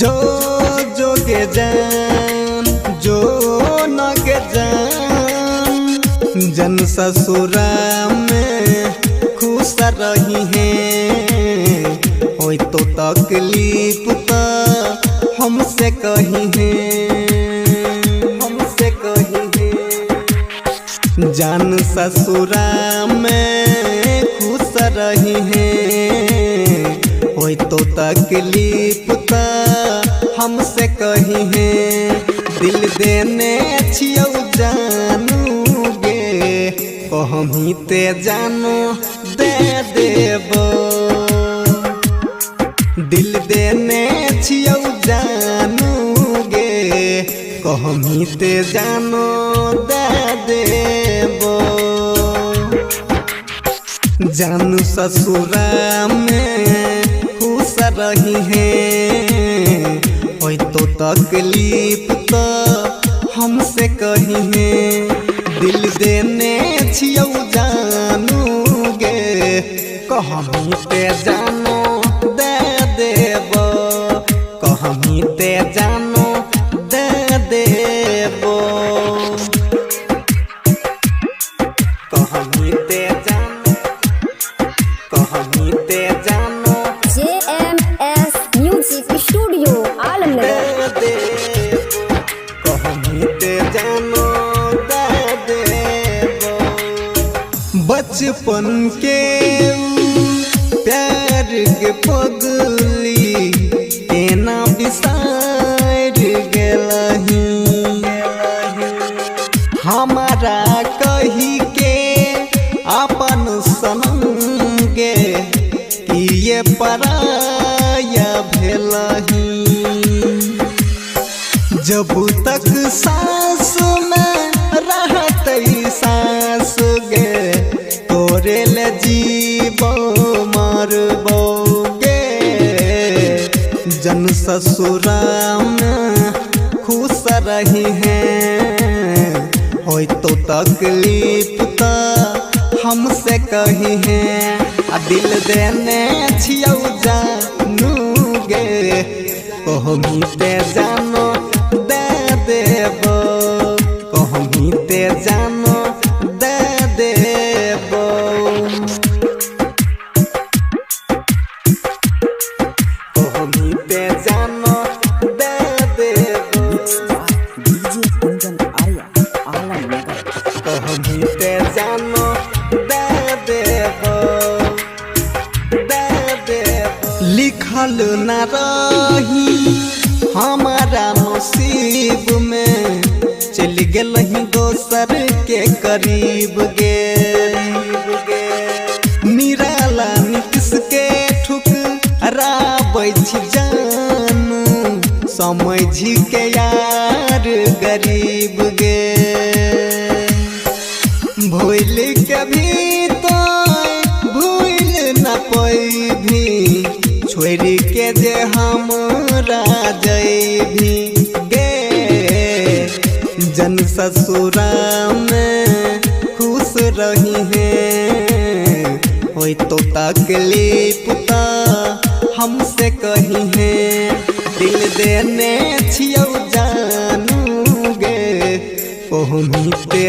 जो जोगे जान जो न के जान जन ससुरा में खुश रही है। होई तो तकलीफ तो हमसे कही है, हमसे कही है। जान ससुरा में खुश रही है। होई तो तकलीफ तो हमसे कही है। दिल देने छियौ जानू गे कहमी ते जानो दे देबो। दिल देने छियौ जानू गे कहमी ते जानो दे देबो। जानू ससुरा में खुश रही है। होई तो तकलीफ तो हमसे कही है। दिल देने छियौ जानू गे कहमी ते जानो दे देबो। कहमी ते जानो दे देबो। कहमी ते जानो, कहमी ते जानो JMS म्यूजिक स्टूडियो आलमनगर। दे देबो। कहमी ते जानो दे देबो। बचपन के प्यार के पगली एना बिसार गेलही। हमारा कही के अपन सनम गे कि ये पराया भेलही। जब तक सांस में रहते सांस गे तोरे ले जीवो मरबो गे। जन ससुरा में खुश रही है। होई तो तकलीफ तो हमसे कही है। दिल देने छियौ जानू गे कहमी ते जानो दे देबो। कहमी ते जानो दे देबो। कहमी ते जानो दे देबो। डीजे कंचन आर्या आलमनगर। कहमी ते जानो दे देबो, दे देबो। लिखल न रही हमारा नसीब में चल गेलही दोसर के करीब गे। निराला नीतीश के ठुकराबै छी जानू समझ के यार गरीब गे। भूल के भी तो भूल न पैभी छोड़ के जे हमरा जैभी गे। जन ससुरा में खुश रही है। होई तो तकलीफ तो हमसे कही है। दिल देने छियौ जानू गे कहमी ते